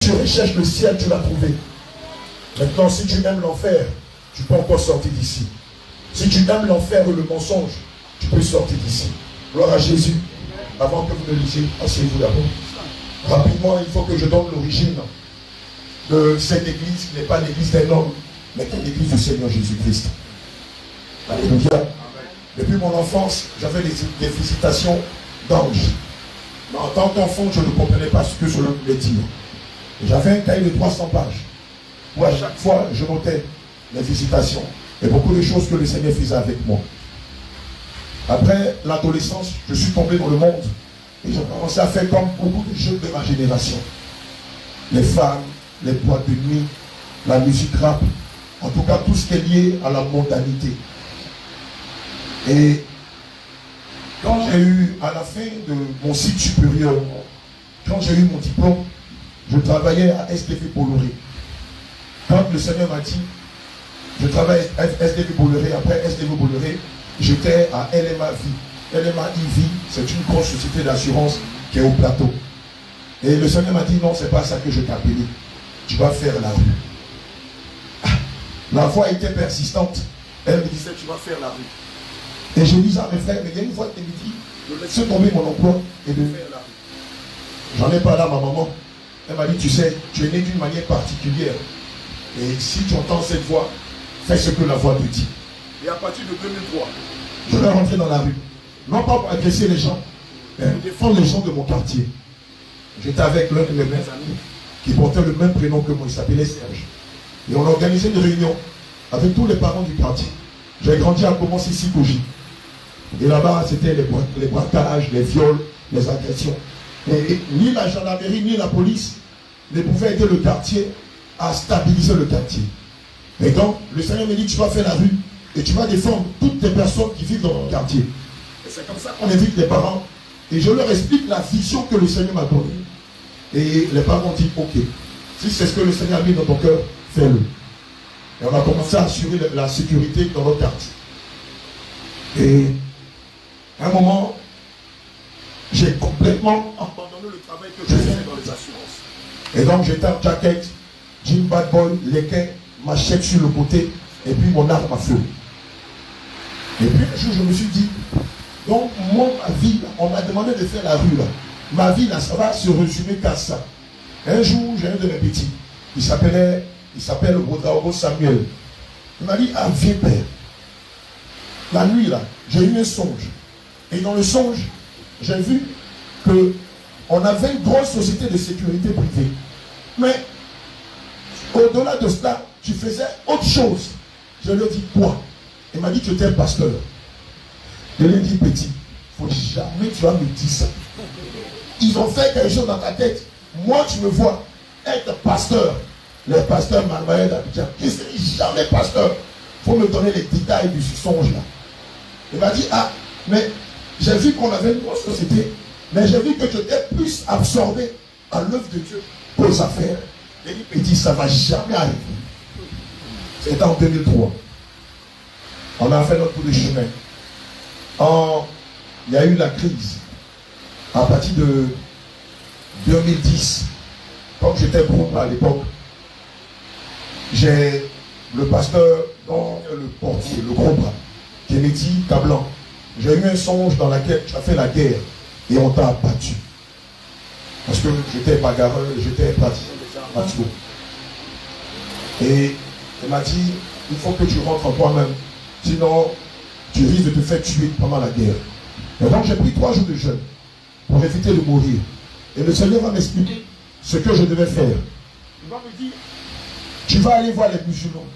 Tu recherches le ciel, tu l'as trouvé. Maintenant, si tu aimes l'enfer, tu peux encore sortir d'ici. Si tu aimes l'enfer et le mensonge, tu peux sortir d'ici. Gloire à Jésus. Avant que vous ne lisiez, asseyez-vous d'abord. Rapidement, il faut que je donne l'origine de cette église qui n'est pas l'église d'un homme, mais qui est l'église du Seigneur Jésus-Christ. Alléluia. Depuis mon enfance, j'avais des visitations d'anges. Mais en tant qu'enfant, je ne comprenais pas ce que cela voulait dire. J'avais un cahier de 300 pages où à chaque fois, je notais les visitations et beaucoup de choses que le Seigneur faisait avec moi. Après l'adolescence, je suis tombé dans le monde et j'ai commencé à faire comme beaucoup de jeunes de ma génération. Les femmes, les boîtes de nuit, la musique rap, en tout cas tout ce qui est lié à la mondanité. Et quand j'ai eu, à la fin de mon cycle supérieur, quand j'ai eu mon diplôme, je travaillais à SDV Bolloré. Quand le Seigneur m'a dit, je travaille à SDV Bolloré, après SDV Bolloré, j'étais à LMA Vie. LMA IV, c'est une grosse société d'assurance qui est au plateau. Et le Seigneur m'a dit, non, c'est pas ça que je t'ai appelé. Tu vas faire la rue. La voix était persistante. Elle me disait, tu vas faire la rue. Et je disais à mes frères, mais il y a une voix qui me dit, de laisser tomber mon emploi et de faire la rue. J'en ai parlé à ma maman. Elle m'a dit, tu sais, tu es né d'une manière particulière. Et si tu entends cette voix, fais ce que la voix te dit. Et à partir de 2003, je vais rentrer dans la rue. Non pas pour agresser les gens, mais pour défendre les gens de mon quartier. J'étais avec l'un de mes meilleurs amis qui portait le même prénom que moi, il s'appelait Serge. Et on organisait une réunion avec tous les parents du quartier. J'ai grandi à commencer ici Koji. Et là-bas, c'était les braquages, les viols, les agressions. Et ni la gendarmerie, ni la police ne pouvaient aider le quartier à stabiliser le quartier. Et donc, le Seigneur me dit, tu vas faire la rue et tu vas défendre toutes les personnes qui vivent dans ton quartier. Et c'est comme ça qu'on invite les parents. Et je leur explique la vision que le Seigneur m'a donnée. Et les parents ont dit, ok, si c'est ce que le Seigneur a mis dans ton cœur, fais-le. Et on a commencé à assurer la sécurité dans notre quartier. Et à un moment, j'ai complètement abandonné le travail que je faisais dans les assurances. Et donc j'étais en jacket, jean bad boy, l'équin, machette sur le côté, et puis mon arme à feu. Et puis un jour je me suis dit, donc moi, ma vie, on m'a demandé de faire la rue là. Ma vie là, ça va se résumer qu'à ça. Un jour, j'ai un de mes petits, il s'appelle Rodraogo Samuel. Il m'a dit, ah viens père. La nuit là, j'ai eu un songe. Et dans le songe, j'ai vu qu'on avait une grosse société de sécurité privée. Mais au-delà de cela, tu faisais autre chose. Je lui ai dit quoi? Il m'a dit tu étais pasteur. Je lui ai dit petit, il ne faut jamais tu vas me dire ça. Ils ont fait quelque chose dans ta tête. Moi tu me vois être pasteur. Les pasteurs malvoyants d'Abidjan. Je ne serai jamais pasteur. Il faut me donner les détails du songe là. Il m'a dit ah, mais j'ai vu qu'on avait une grosse société, mais j'ai vu que tu étais plus absorbé à l'œuvre de Dieu qu'aux affaires. Et il dit, ça ne va jamais arriver. C'était en 2003. On a fait notre bout de chemin. Il y a eu la crise. À partir de 2010, comme j'étais groupe à l'époque, j'ai le pasteur, donc le portier, le groupe, Kennedy Cablan. J'ai eu un songe dans lequel tu as fait la guerre et on t'a abattu. Parce que j'étais bagarreur, j'étais praticien des arts martiaux. Et il m'a dit, il faut que tu rentres en toi-même. Sinon, tu risques de te faire tuer pendant la guerre. Et donc j'ai pris 3 jours de jeûne pour éviter de mourir. Et le Seigneur va m'expliquer ce que je devais faire. Il va me dire, tu vas aller voir les musulmans,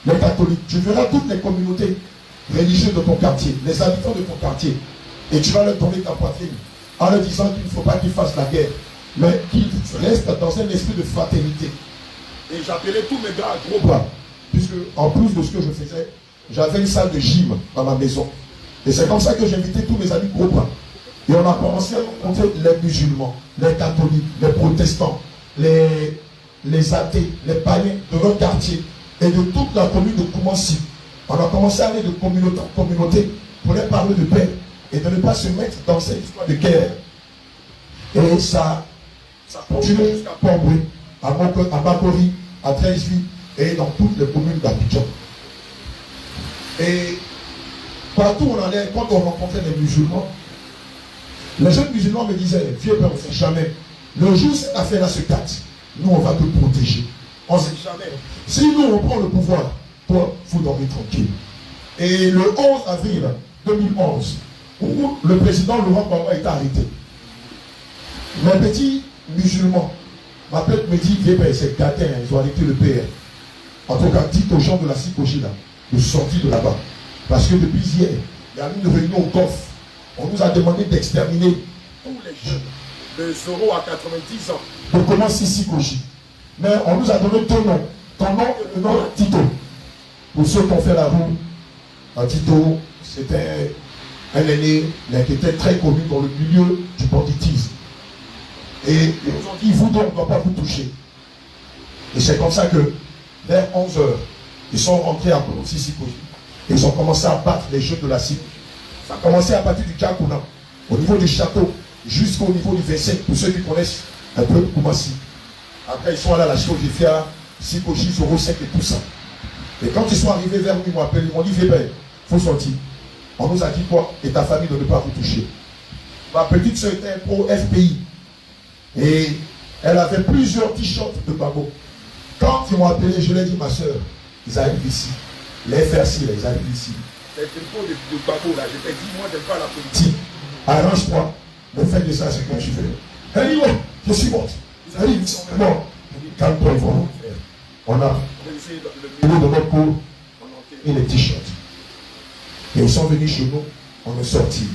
les catholiques, tu verras toutes les communautés religieuses de ton quartier, les habitants de ton quartier, et tu vas leur donner ta poitrine en leur disant qu'il ne faut pas qu'ils fassent la guerre, mais qu'ils restent dans un esprit de fraternité. Et j'appelais tous mes gars à gros bras, puisque en plus de ce que je faisais, j'avais une salle de gym dans ma maison. Et c'est comme ça que j'invitais tous mes amis gros bras. Et on a commencé à rencontrer les musulmans, les catholiques, les protestants, les athées, les païens de notre quartier et de toute la commune de Koumansi. On a commencé à aller de communauté en communauté pour leur parler de paix et de ne pas se mettre dans cette histoire de guerre. Et ça continue jusqu'à Port-Bruit. à Makori, à Treichville et dans toutes les communes d'Abidjan. Et partout où on allait, quand on rencontrait des musulmans, les jeunes musulmans me disaient, vieux père, on ne sait jamais. Le jour où cette affaire-là se casse, nous on va te protéger. On ne sait jamais. Si nous on prend le pouvoir, toi, il faut dormir tranquille. Et le 11 avril 2011, où le président Laurent Gbagbo a été arrêté, mes petits musulmans m'appellent, me disent, vieux père, c'est Gatin, ils ont arrêté le père. En tout cas, dites aux gens de la Sikoji là, de sortir de là-bas. Parce que depuis hier, il y a eu une réunion au Golfe. On nous a demandé d'exterminer tous les jeunes de 0 à 90 ans. On commence ici, Kochi. Mais on nous a donné ton nom. Ton nom et le nom de Tito. Pour ceux qui ont fait la roue, Tito, c'était un aîné, mais qui était très connu dans le milieu du banditisme. Et ils nous ont dit, vous donc, on ne doit pas vous toucher. Et c'est comme ça que, vers 11 h, ils sont rentrés à Sissi-Kochi. Et ils ont commencé à battre les jeunes de la cible. Ça a commencé à partir du Djakouna, au niveau du château, jusqu'au niveau du V5, pour ceux qui connaissent un peu Koumassi. Après, ils sont allés à la Chirurgifia, Sikochi, Zoro 5 et tout ça. Et quand ils sont arrivés vers nous, ils m'ont appelé, ils m'ont dit, il faut sortir. On nous a dit quoi? Et ta famille de ne pas vous toucher. Ma petite soeur était pro FPI. Et elle avait plusieurs t-shirts de Gbagbo. Quand ils m'ont appelé, je leur ai dit, ma soeur, ils arrivent ici. Les FRC, là, ils arrivent ici. Les dépôts de Gbagbo, là, je t'ai dit, moi, j'aime pas la politique. Arrange-toi. Ne fais de ça, c'est quand tu fais. Elle dit, non, je suis morte. Elle dit, bon, calme-toi, ils vont faire. On a, le milieu de notre cours, on a mis les t-shirts. Et ils sont venus chez nous, on est sortis.